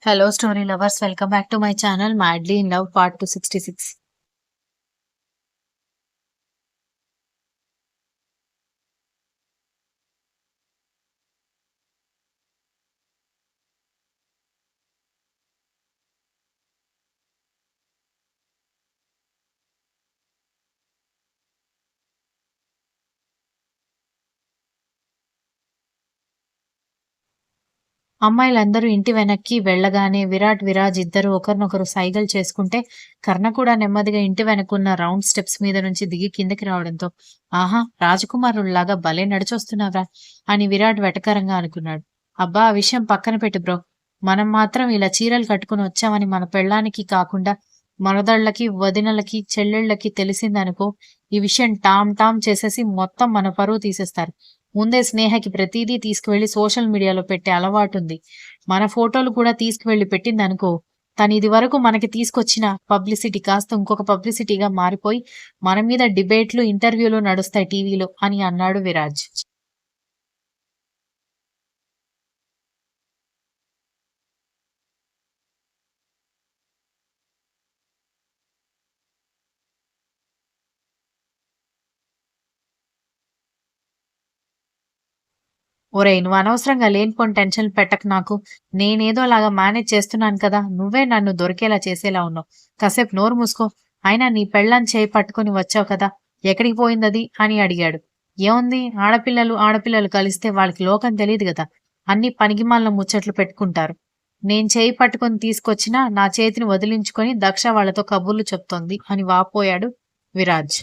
Hello, story lovers. Welcome back to my channel, Madly in Love, part 266. అమ్మాయిలందరూ ఇంటి వెనక్కి వెళ్ళగానే విరాట్, విరాజ్ ఇద్దరు ఒకరినొకరు సైగలు చేసుకుంటే కర్ణ కూడా నెమ్మదిగా ఇంటి వెనకున్న రౌండ్ స్టెప్స్ మీద నుంచి దిగి కిందకి రావడంతో ఆహా, రాజకుమారుల్లాగా భలే నడిచొస్తున్నావురా అని విరాట్ వెటకారంగా అనుకున్నాడు. అబ్బా, ఆ విషయం పక్కన పెట్టు బ్రో. మనం మాత్రం ఇలా చీరలు కట్టుకుని వచ్చామని మన పెళ్ళానికి కాకుండా మరదళ్ళకి, వదినలకి, చెల్లెళ్ళకి తెలిసిందనుకో, ఈ విషయం టామ్ టామ్ చేసేసి మొత్తం మన పరువు తీసేస్తారు. ముందే స్నేహకి ప్రతీదీ తీసుకువెళ్లి సోషల్ మీడియాలో పెట్టే అలవాటుంది. మన ఫోటోలు కూడా తీసుకువెళ్లి పెట్టిందనుకో, తనిది వరకు మనకి తీసుకొచ్చిన పబ్లిసిటీ కాస్త ఇంకొక పబ్లిసిటీగా మారిపోయి మన మీద డిబేట్లు, ఇంటర్వ్యూలు నడుస్తాయి టీవీలో అని అన్నాడు విరాజ్. ఒరేయ్, నువ్వు అనవసరంగా లేనిపోని టెన్షన్లు పెట్టకు నాకు. నేనేదోలాగా మేనేజ్ చేస్తున్నాను కదా, నువ్వే నన్ను దొరికేలా చేసేలా ఉన్నావు. కాసేపు నోరు మూసుకో. అయినా నీ పెళ్ళాన్ని చేయి పట్టుకుని వచ్చావు కదా, ఎక్కడికి పోయిందది అని అడిగాడు. ఏముంది, ఆడపిల్లలు ఆడపిల్లలు కలిస్తే వాళ్ళకి లోకం తెలియదు గదా, అన్ని పనికిమాలిన ముచ్చట్లు పెట్టుకుంటారు. నేను చేయి పట్టుకొని తీసుకొచ్చినా నా చేతిని వదిలించుకొని దక్ష వాళ్ళతో కబుర్లు చెప్తోంది అని వాపోయాడు విరాజ్.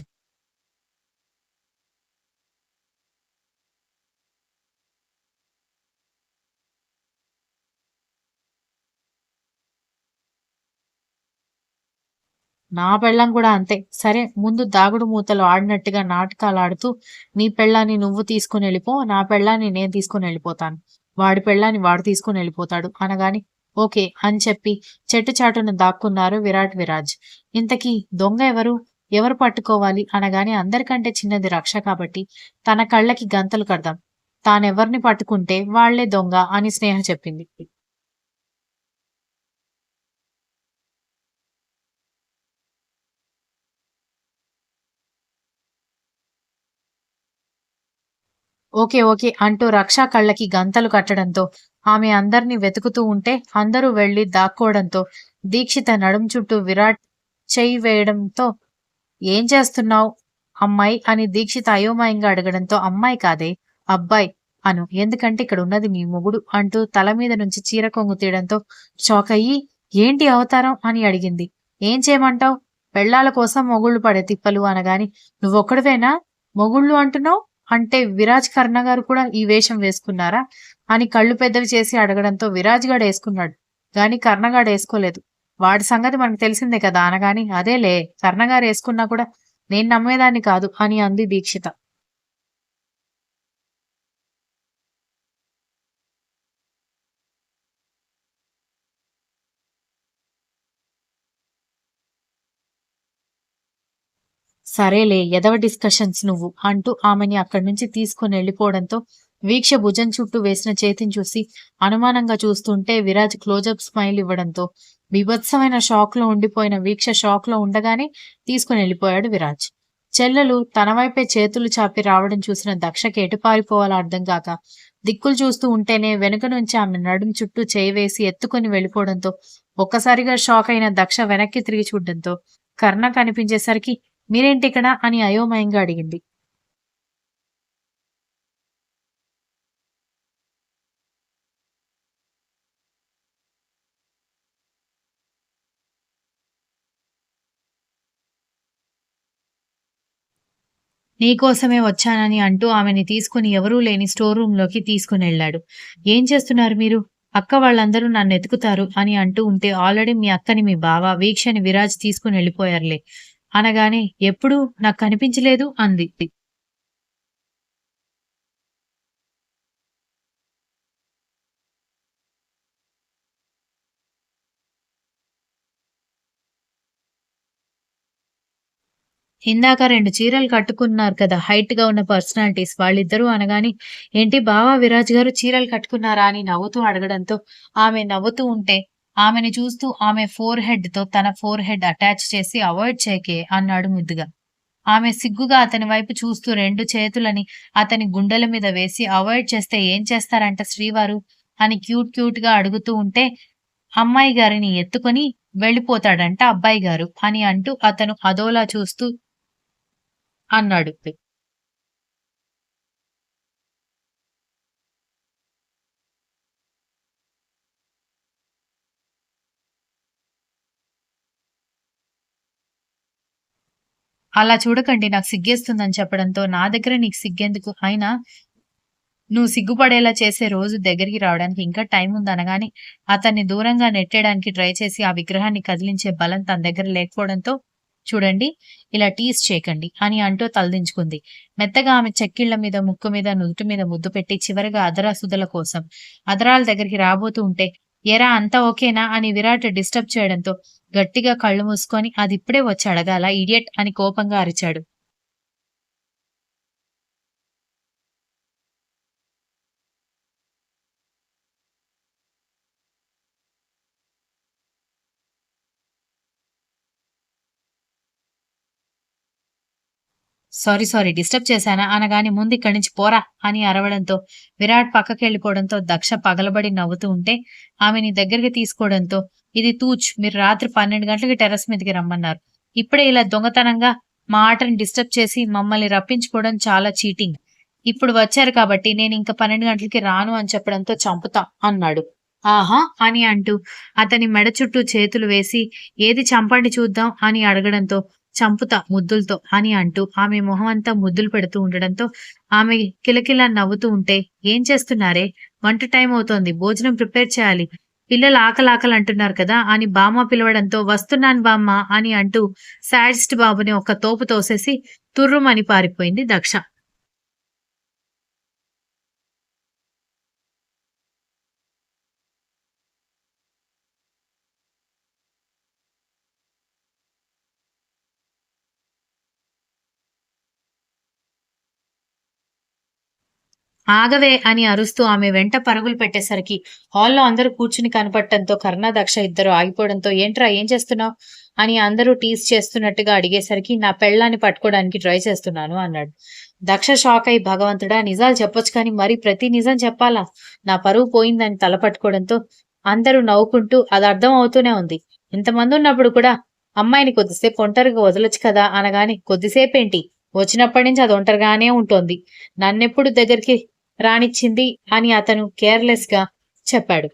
నా పెళ్ళాం కూడా అంతే. సరే, ముందు దాగుడు మూతలు ఆడినట్టుగా నాటకాలాడుతూ నీ పెళ్ళాన్ని నువ్వు తీసుకునెళ్ళిపో, నా పెళ్ళాన్ని నేను తీసుకునెళ్ళిపోతాను. వాడి పెళ్ళాన్ని వాడు తీసుకునెళ్ళిపోతాడు అనగాని ఓకే అని చెప్పి చెట్టు చాటున దాక్కున్నారు విరాట్, విరాజ్. ఇంతకీ దొంగ ఎవరు? ఎవరు పట్టుకోవాలి అనగాని అందరికంటే చిన్నది రక్ష కాబట్టి తన కళ్ళకి గంతలు కడదాం. తానెవరిని పట్టుకుంటే వాళ్లే దొంగ అని స్నేహ చెప్పింది. ఓకే. ఓకే. అంటూ రక్ష కళ్ళకి గంతలు కట్టడంతో, ఆమె అందర్నీ వెతుకుతూ ఉంటే అందరూ వెళ్లి దాక్కోవడంతో, దీక్షిత నడుం చుట్టూ విరాట్ చెయ్యి వేయడంతో, "ఏం చేస్తున్నావ్ అమ్మాయి" అని దీక్షిత అయోమయంగా అడగడంతో, "అమ్మాయి కాదే, అబ్బాయి అను. ఎందుకంటే ఇక్కడున్నది నీ మొగుడు" అంటూ తల మీద నుంచి చీర కొంగు తీయడంతో షాకయ్యి, "ఏంటి అవతారం" అని అడిగింది. "ఏం చేయమంటావ్? పెళ్ళాల కోసం మొగుళ్ళు పడే తిప్పలు" అనగాని, "నువ్వొక్కడివేనా మొగుళ్ళు అంటున్నావ్? అంటే విరాజ్, కర్ణ గారు కూడా ఈ వేషం వేసుకున్నారా?" అని కళ్ళు పెద్దవి చేసి అడగడంతో విరాజ్ గాడేసుకున్నాడు గాని కర్ణగాడేసుకోలేదు. వాడి సంగతి మనకు తెలిసిందే కదా అనగాని, "అదేలే, కర్ణగారేసుకున్నా కూడా నేను నమ్మేదాన్ని కాదు" అని అంది దీక్షిత. సరేలే, ఎదవ డిస్కషన్స్ నువ్వు అంటూ ఆమెని అక్కడి నుంచి తీసుకుని వెళ్ళిపోవడంతో వీక్ష భుజం చుట్టూ వేసిన చేతిని చూసి అనుమానంగా చూస్తుంటే విరాజ్ క్లోజప్ స్మైల్ ఇవ్వడంతో బీభత్సమైన షాక్ లో ఉండిపోయిన వీక్ష షాక్ లో ఉండగానే తీసుకుని వెళ్ళిపోయాడు విరాజ్. చెల్లెలు తన వైపే చేతులు చాపి రావడం చూసిన దక్షకి ఎటు పారిపోవాలో అర్థం కాక దిక్కులు చూస్తూ ఉంటేనే వెనుక నుంచి ఆమె నడుం చుట్టూ చేయి వేసి ఎత్తుకుని వెళ్ళిపోవడంతో ఒక్కసారిగా షాక్ అయిన దక్ష వెనక్కి తిరిగి చూడడంతో కర్ణ కనిపించేసరికి "మీరేంటిక్కడ" అని అయోమయంగా అడిగింది. "నీకోసమే వచ్చానని" అంటూ ఆమెని తీసుకుని ఎవరూ లేని స్టోర్ రూమ్‌లోకి తీసుకునెళ్ళాడు. "ఏం చేస్తున్నారు మీరు? అక్క వాళ్ళందరూ నన్నెతుకుతారు" అని అంటూ ఉంటే "ఆల్రెడీ మీ అక్కని, మీ బావ, వీక్షని విరాజ్ తీసుకునెళ్ళిపోయారులే" అనగానే "ఎప్పుడు? నాకు కనిపించలేదు" అంది. ఇందాక 2 చీరలు కట్టుకున్నారు కదా, హైట్‌గా ఉన్న పర్సనాలిటీస్ వాళ్ళిద్దరూ అనగానే, "ఏంటి బావ, విరాజ్ గారు చీరలు కట్టుకున్నారా" అని నవ్వుతూ అడగడంతో ఆమె నవ్వుతూ ఉంటే, ఆమెని చూస్తూ ఆమె ఫోర్ హెడ్‌తో తన ఫోర్ హెడ్ అటాచ్ చేసి అవాయిడ్ చేయకే అన్నాడు ముద్దుగా. ఆమె సిగ్గుగా అతని వైపు చూస్తూ 2 చేతులని అతని గుండెల మీద వేసి అవాయిడ్ చేస్తే ఏం చేస్తారంట శ్రీవారు అని క్యూట్‌గా అడుగుతూ ఉంటే, అమ్మాయి గారిని ఎత్తుకొని వెళ్ళిపోతాడంట అబ్బాయి గారు అని అంటూ అతను అదోలా చూస్తూ అన్నాడు. అలా చూడకండి నాకు సిగ్గేస్తుందని చెప్పడంతో, నా దగ్గర నీకు సిగ్గెందుకు? అయినా నువ్వు సిగ్గుపడేలా చేసే రోజు దగ్గరికి రావడానికి ఇంకా టైముందనగానే, అతన్ని దూరంగా నెట్టేయడానికి ట్రై చేసి, ఆ విగ్రహాన్ని కదిలించే బలం తన దగ్గర లేకపోవడంతో, చూడండి ఇలా టీజ్ చేయకండి అని అంటూ తలదించుకుంది. మెత్తగా ఆమె చెక్కిళ్ళ మీద, ముక్కు మీద, నుదుటి మీద ముద్దు పెట్టి, చివరగా అధరాసుధల కోసం అధరాల దగ్గరికి రాబోతూ ఉంటే, "ఏరా అంతా ఓకేనా?" అని విరాట్ డిస్టర్బ్ చేయడంతో, గట్టిగా కళ్ళు మూసుకొని, "అదిప్పుడే వచ్చి అడగాలా ఇడియట్" అని కోపంగా అరిచాడు. సారీ డిస్టర్బ్ చేశానా అనగానే ముందిక్కడి నుంచి పోరా అని అరవడంతో విరాట్ పక్కకెళ్ళిపోవడంతో దక్ష పగలబడి నవ్వుతూ ఉంటే ఆమెని దగ్గరికి తీసుకోవడంతో ఇది తూచ్ మీరు రాత్రి 12 గంటలకి టెర్రస్ మీదకి రమ్మన్నారు. ఇప్పుడే ఇలా దొంగతనంగా మా ఆటని డిస్టర్బ్ చేసి మమ్మల్ని రప్పించుకోవడం చాలా చీటింగ్. ఇప్పుడు వచ్చారు కాబట్టి నేను ఇంక 12 గంటలకి రాను అని చెప్పడంతో చంపుతా అన్నాడు. ఆహా! అని అంటూ అతని మెడ చుట్టూ చేతులు వేసి ఏది చంపండి చూద్దాం అని అడగడంతో చంపుతా ముద్దులతో అని అంటూ ఆమె మొహమంతా ముద్దులు పెడుతూ ఉండడంతో ఆమె కిలకిలా నవ్వుతూ ఉంటే ఏం చేస్తున్నారే? వంట టైం అవుతోంది. భోజనం ప్రిపేర్ చేయాలి. పిల్లలు ఆకలాకలంటున్నారు కదా! అని బామ్మ పిలవడంతో వస్తున్నాను బామ్మ అని అంటూ శాడిస్ట్ బాబుని ఒక్క తోపు తోసేసి తుర్రుమని పారిపోయింది దక్ష. ఆగవే అని అరుస్తూ ఆమె వెంట పరుగులు పెట్టేసరికి హాల్లో అందరూ కూర్చుని కనపడటంతో కర్ణ, దక్ష ఇద్దరు ఆగిపోవడంతో ఏంట్రా ఏం చేస్తున్నావు అని అందరూ టీజ్ చేస్తున్నట్టుగా అడిగేసరికి నా పెళ్ళాన్ని పట్టుకోవడానికి ట్రై చేస్తున్నాను అన్నాడు. దక్ష షాక్ అయి భగవంతుడా నిజాలు చెప్పొచ్చు కానీ మరి ప్రతి నిజం చెప్పాలా? నా పరువు పోయిందని తల పట్టుకోవడంతో అందరూ నవ్వుకుంటూ అది అర్థం అవుతూనే ఉంది. ఇంతమంది ఉన్నప్పుడు కూడా అమ్మాయిని కొద్దిసేపు ఒంటరిగా వదలొచ్చు కదా అనగానే కొద్దిసేపేంటి వచ్చినప్పటి నుంచి అది ఒంటరిగానే ఉంటోంది. నన్నెప్పుడు దగ్గరికి రానిచ్చింది అని అతను కేర్‌లెస్‌గా చెప్పాడు.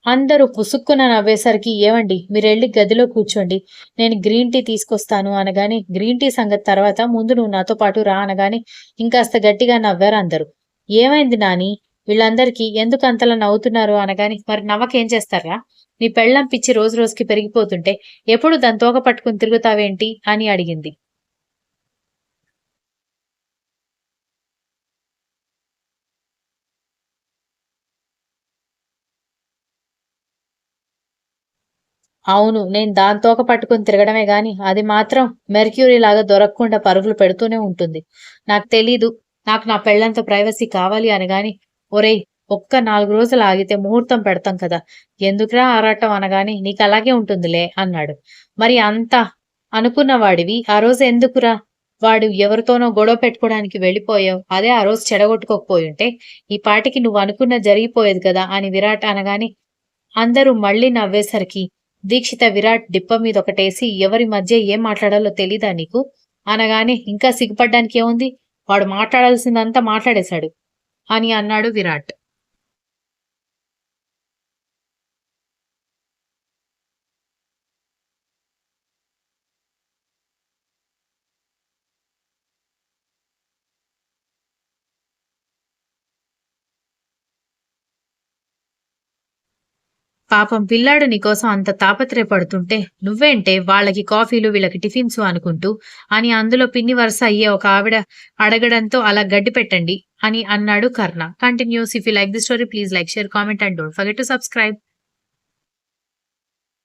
అందరూ పుసుక్కున నవ్వేసరికి ఏవండీ మీరెళ్లి గదిలో కూర్చోండి. నేను గ్రీన్ టీ తీసుకొస్తాను అనగానే, గ్రీన్ టీ సంగతి తర్వాత ముందు నువ్వు నాతో పాటు రా అనగానే ఇంకాస్త గట్టిగా నవ్వారందరూ. ఏమైంది నాని? వీళ్ళందరికీ ఎందుకంతలా నవ్వుతున్నారు అనగానే, మరి నవ్వకేం చేస్తార్రా? నీ పెళ్ళాం పిచ్చి రోజు రోజుకి పెరిగిపోతుంటే ఎప్పుడు దాని తోక పట్టుకుని తిరుగుతావేంటి? అని అడిగింది. అవును. నేను దాని తోక పట్టుకొని తిరగడమే గాని, అది మాత్రం మెర్క్యూరీలాగా దొరక్కుండా పరుగులు పెడుతూనే ఉంటుంది. నాకు తెలీదు. నాకు నా పెళ్ళాంతో ప్రైవసీ కావాలి అనగానే, ఒరేయ్! ఒక్క 4 రోజులు ఆగితే ముహూర్తం పెడతాం కదా! ఎందుకురా ఆరాటం అనగానే, నీకలాగే ఉంటుందిలే అన్నాడు. మరి అంత అనుకున్న వాడివి ఆ రోజు ఎందుకురా? వాడు ఎవరితోనో గొడవ పెట్టుకోవడానికి వెళ్ళిపోయావు. అదే ఆ రోజు చెడగొట్టుకోకపోయుంటే, ఈ పాటికి నువ్వనుకున్నది జరిగిపోయేది కదా! అని విరాట్ అనగానే, అందరూ మళ్ళీ నవ్వేసరికి దీక్షిత విరాట్ డిప్ప మీదొకటేసి ఎవరి మధ్య ఏం మాట్లాడాలో తెలీదా నీకు? అనగానే ఇంకా సిగ్గుపడ్డానికేముంది? వాడు మాట్లాడాల్సిందంతా మాట్లాడేశాడు అని అన్నాడు విరాట్. పాపం పిల్లాడు నీకోసం అంత తాపత్రయపడుతుంటే నువ్వేంటే వాళ్ళకి కాఫీలు వీళ్ళకి టిఫిన్స్ అనుకుంటూ అని అందులో పిన్ని వరుస అయ్యే ఒక ఆవిడ అడగడంతో అలా గడ్డి పెట్టండి అని అన్నాడు Karna. Continues. If you like the story please like, share, comment and don't forget to subscribe.